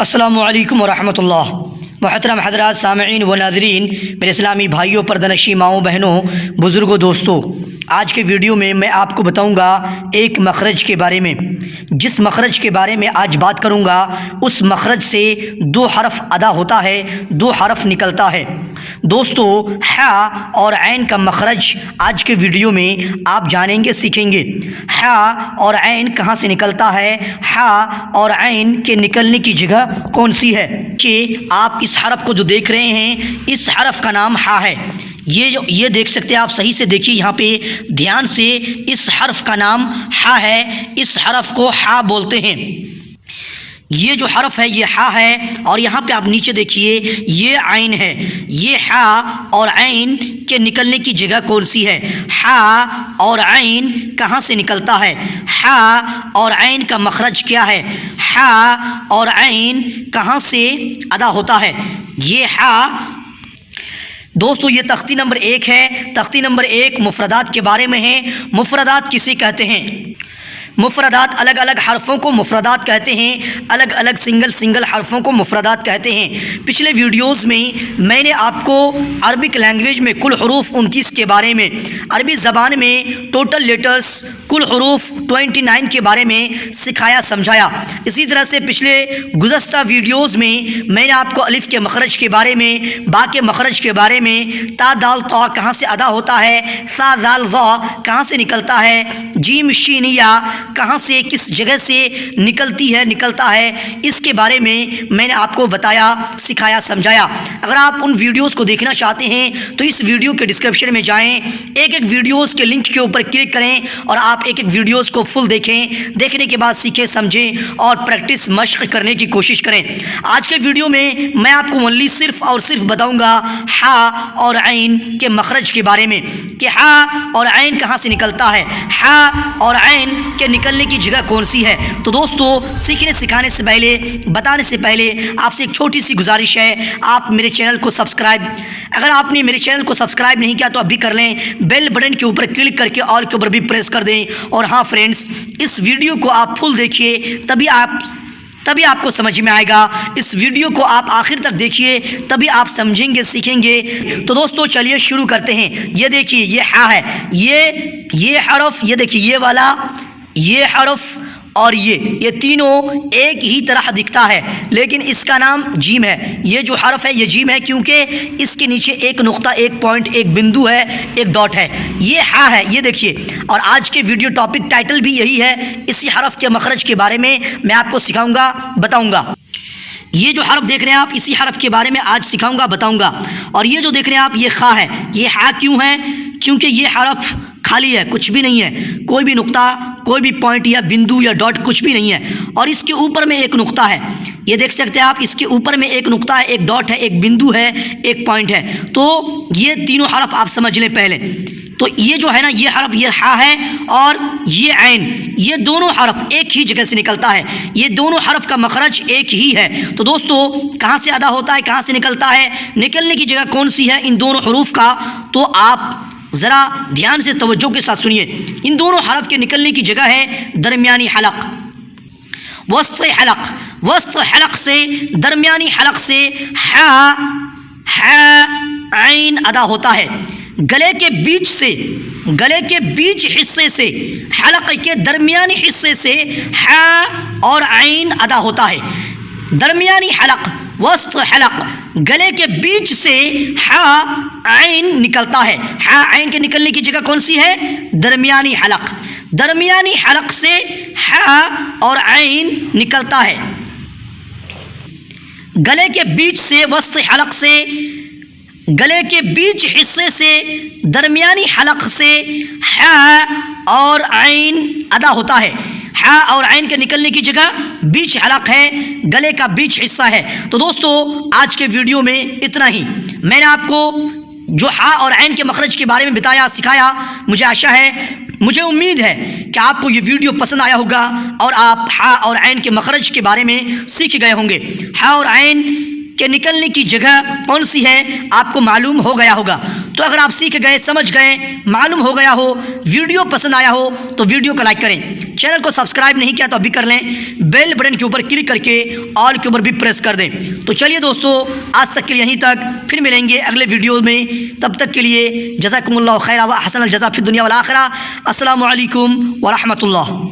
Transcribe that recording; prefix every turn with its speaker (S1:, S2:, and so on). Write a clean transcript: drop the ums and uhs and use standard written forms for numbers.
S1: السلام علیکم ورحمۃ اللہ۔ محترم حضرات، سامعین و ناظرین، میرے اسلامی بھائیوں، پردنشی ماؤں، بہنوں، بزرگوں، دوستوں، آج کے ویڈیو میں آپ کو بتاؤں گا ایک مخرج کے بارے میں۔ جس مخرج کے بارے میں آج بات کروں گا اس مخرج سے دو حرف ادا ہوتا ہے، دو حرف نکلتا ہے۔ دوستو، ح اور عین کا مخرج آج کے ویڈیو میں آپ جانیں گے، سیکھیں گے۔ ح اور عین کہاں سے نکلتا ہے، ح اور عین کے نکلنے کی جگہ کون سی ہے؟ کہ آپ اس حرف کو جو دیکھ رہے ہیں، اس حرف کا نام ح ہے۔ یہ دیکھ سکتے ہیں آپ، صحیح سے دیکھیے یہاں پہ دھیان سے، اس حرف کا نام ح ہے، اس حرف کو ح بولتے ہیں۔ یہ جو حرف ہے یہ ح ہے، اور یہاں پہ آپ نیچے دیکھیے یہ عین ہے۔ یہ ح اور عین کے نکلنے کی جگہ کون سی ہے؟ ح اور عین کہاں سے نکلتا ہے؟ ح اور عین کا مخرج کیا ہے؟ ح اور عین کہاں سے ادا ہوتا ہے؟ یہ ح دوستو، یہ تختی نمبر 1 ہے۔ تختی نمبر 1 مفردات کے بارے میں ہے۔ مفردات کسے کہتے ہیں؟ مفردات الگ الگ حرفوں کو مفردات کہتے ہیں، الگ الگ سنگل حرفوں کو مفردات کہتے ہیں۔ پچھلے ویڈیوز میں میں نے آپ کو عربک لینگویج میں کل حروف 29 کے بارے میں، عربی زبان میں ٹوٹل لیٹرز کل حروف 29 کے بارے میں سکھایا، سمجھایا۔ اسی طرح سے پچھلے گزشتہ ویڈیوز میں میں نے آپ کو الف کے مخرج کے بارے میں، با کے مخرج کے بارے میں، تا دال طا کہاں سے ادا ہوتا ہے، سا زال ظا کہاں سے نکلتا ہے، جیم شین یا کہاں سے کس جگہ سے نکلتا ہے، اس کے بارے میں میں نے آپ کو بتایا، سکھایا، سمجھایا۔ اگر آپ ان ویڈیوز کو دیکھنا چاہتے ہیں تو اس ویڈیو کے ڈسکرپشن میں جائیں، ایک ویڈیوز کے لنک کے اوپر کلک کریں اور آپ ایک ویڈیوز کو فل دیکھیں۔ دیکھنے کے بعد سیکھیں، سمجھیں اور پریکٹس مشق کرنے کی کوشش کریں۔ آج کے ویڈیو میں آپ کو اونلی صرف اور صرف بتاؤں گا ح اور عین کے مخرج کے بارے میں، کہ ح اور عین کہاں سے نکلتا ہے، ح اور عین کے نکلنے کی جگہ کون سی ہے۔ تو دوستو، سیکھنے سکھانے سے پہلے، بتانے سے پہلے آپ سے ایک چھوٹی سی گزارش ہے، آپ میرے چینل کو اگر آپ نے میرے چینل کو سبسکرائب نہیں کیا تو اب بھی کر لیں، بیل بٹن کے اوپر کلک کر کے آل کے اوپر بھی پریس کر دیں۔ اور ہاں فرینڈز، اس ویڈیو کو آپ فل دیکھیے، تبھی آپ کو سمجھ میں آئے گا۔ اس ویڈیو کو آپ آخر تک دیکھیے، تبھی آپ سمجھیں گے، سیکھیں گے۔ تو دوستو چلیے شروع کرتے ہیں۔ یہ دیکھیے یہ ح ہے، یہ حرف، یہ دیکھیے یہ والا، یہ حرف اور یہ تینوں ایک ہی طرح دکھتا ہے، لیکن اس کا نام جیم ہے۔ یہ جو حرف ہے یہ جیم ہے، کیونکہ اس کے نیچے ایک نقطہ، ایک پوائنٹ، ایک بندو ہے، ایک ڈاٹ ہے۔ یہ ح ہے، یہ دیکھیے۔ اور آج کے ویڈیو ٹاپک ٹائٹل بھی یہی ہے، اسی حرف کے مخرج کے بارے میں آپ کو سکھاؤں گا، بتاؤں گا۔ یہ جو حرف دیکھ رہے ہیں آپ، اسی حرف کے بارے میں آج سکھاؤں گا، بتاؤں گا۔ اور یہ جو دیکھ رہے ہیں آپ، یہ خا ہے۔ یہ ح کیوں ہے؟ کیونکہ یہ حرف خالی ہے، کچھ بھی نہیں ہے، کوئی بھی نقطہ، کوئی بھی پوائنٹ یا بندو یا ڈاٹ کچھ بھی نہیں ہے۔ اور اس کے اوپر میں ایک نقطہ ہے، یہ دیکھ سکتے ہیں آپ، اس کے اوپر میں ایک نقطہ ہے، ایک ڈاٹ ہے، ایک بندو ہے، ایک پوائنٹ ہے۔ تو یہ تینوں حرف آپ سمجھ لیں پہلے۔ تو یہ جو ہے نا، یہ حرف، یہ ح ہے اور یہ عین، یہ دونوں حرف ایک ہی جگہ سے نکلتا ہے، یہ دونوں حرف کا مخرج ایک ہی ہے۔ تو دوستو، کہاں سے ادا ہوتا ہے، کہاں سے نکلتا ہے، نکلنے کی جگہ کون سی ہے ان دونوں حروف کا؟ تو آپ ذرا دھیان سے توجہ کے ساتھ سنیے۔ ان دونوں حرف کے نکلنے کی جگہ ہے درمیانی حلق، وسط حلق۔ وسط حلق سے، درمیانی حلق سے ح عین ادا ہوتا ہے۔ گلے کے بیچ حصے سے، حلق کے درمیانی حصے سے ح اور عین ادا ہوتا ہے۔ درمیانی حلق، وسط حلق، گلے کے بیچ سے ح عین نکلتا ہے۔ ح عین کے نکلنے کی جگہ کون سی ہے؟ درمیانی حلق۔ درمیانی حلق سے ح اور عین نکلتا ہے۔ گلے کے بیچ سے، وسط حلق سے، گلے کے بیچ حصے سے، درمیانی حلق سے ح اور عین ادا ہوتا ہے۔ ح اور عین کے نکلنے کی جگہ بیچ حلق ہے، گلے کا بیچ حصہ ہے۔ تو دوستو، آج کے ویڈیو میں اتنا ہی۔ میں نے آپ کو جو ح اور عین کے مخرج کے بارے میں بتایا، سکھایا، مجھے آشا ہے، مجھے امید ہے کہ آپ کو یہ ویڈیو پسند آیا ہوگا اور آپ ح اور عین کے مخرج کے بارے میں سیکھ گئے ہوں گے۔ ح اور عین کہ نکلنے کی جگہ کون سی ہے آپ کو معلوم ہو گیا ہوگا۔ تو اگر آپ سیکھ گئے، سمجھ گئے، معلوم ہو گیا ہو، ویڈیو پسند آیا ہو تو ویڈیو کو لائک کریں، چینل کو سبسکرائب نہیں کیا تو ابھی کر لیں، بیل بٹن کے اوپر کلک کر کے آل کے اوپر بھی پریس کر دیں۔ تو چلیے دوستو، آج تک کے لیے یہیں تک، پھر ملیں گے اگلے ویڈیو میں، تب تک کے لیے جزاکم اللہ خیر و احسن الجزا فی الدنیا والآخرہ۔ السلام علیکم ورحمۃ اللہ۔